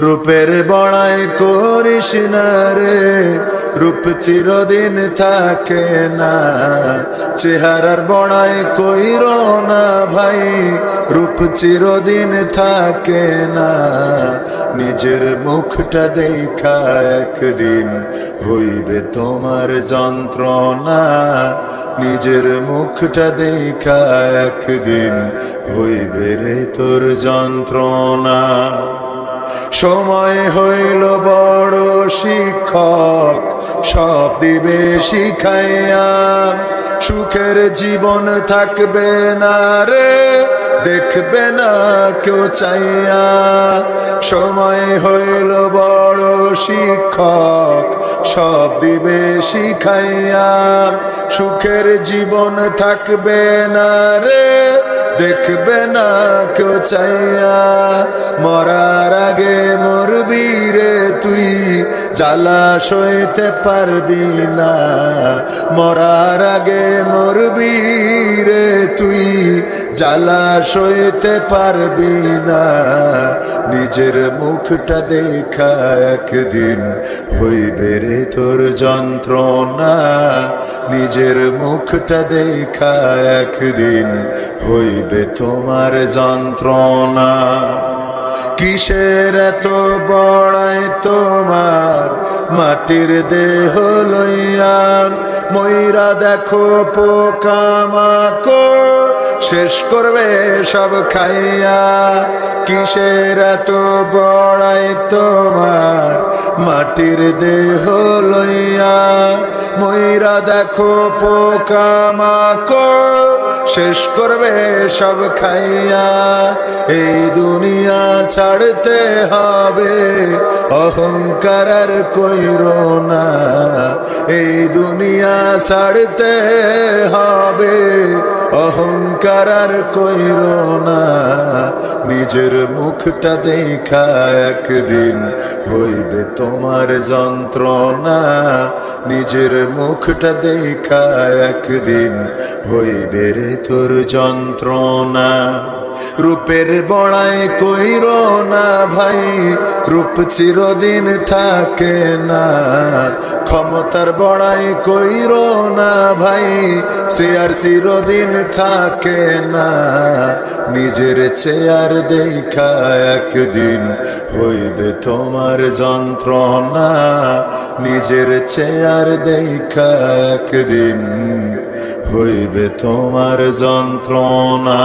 রূপের বড়াই করিস না রে, রূপ চিরদিন থাকে না। চেহারার বড়াই কইর না ভাই, রূপ চিরদিন থাকে না। নিজের মুখটা দেখা একদিন হইবে তোমার যন্ত্রণা। নিজের মুখটা দেখা একদিন হইবে রে তোর যন্ত্রণা। সময় হইল বড় শিক্ষক, সব দিবে শিখাইয়া। সুখের জীবন থাকবে না রে, দেখবে না কেউ চাইয়া। সময় হইল বড় শিক্ষক, সব দিবে শিখাইয়া। সুখের জীবন থাকবে না রে, দেখবে না কেউ চাইয়া। মরার আগে মরবি রে তুই, জ্বালা সইতে পারবি না। মরার আগে মরবি রে তুই, জ্বালা সইতে পারবি না। নিজের মুখটা দেখা একদিন হইবে রে তোর যন্ত্রণা। নিজের মুখটা দেখা একদিন হইবে তোমার যন্ত্রণা। কিসের এত বড়াই তোমার মাটির দেহ লইয়া? ময়রা দেখো পোকামাকড় শেষ করবে সব খাইয়া। কিসের এত বড়াই তোমার মাটির দেহ লইয়া? ময়রা দেখো পোকামাকড় শেষ করবে সব খাইয়া। এই দুনিয়া ছাড়তে হবে, অহংকার আর কইরো না। এই দুনিয়া ছাড়তে হবে, অহংকার আর কইরো না। নিজের মুখটা দেখা একদিন হইবে তোমার যন্ত্রণা। নিজের মুখটা দেখা একদিন হইবে রে তোর যন্ত্রণা। রূপের বড়াই কইর না ভাই, রূপ চিরদিন থাকে না। ক্ষমতার বড়াই কইর না ভাই, সে আর চিরদিন থাকে না। নিজের চেয়ার দেখা একদিন হইবে তোমার যন্ত্রণা। নিজের চেয়ার দেখা একদিন হইবে তোমার যন্ত্রণা।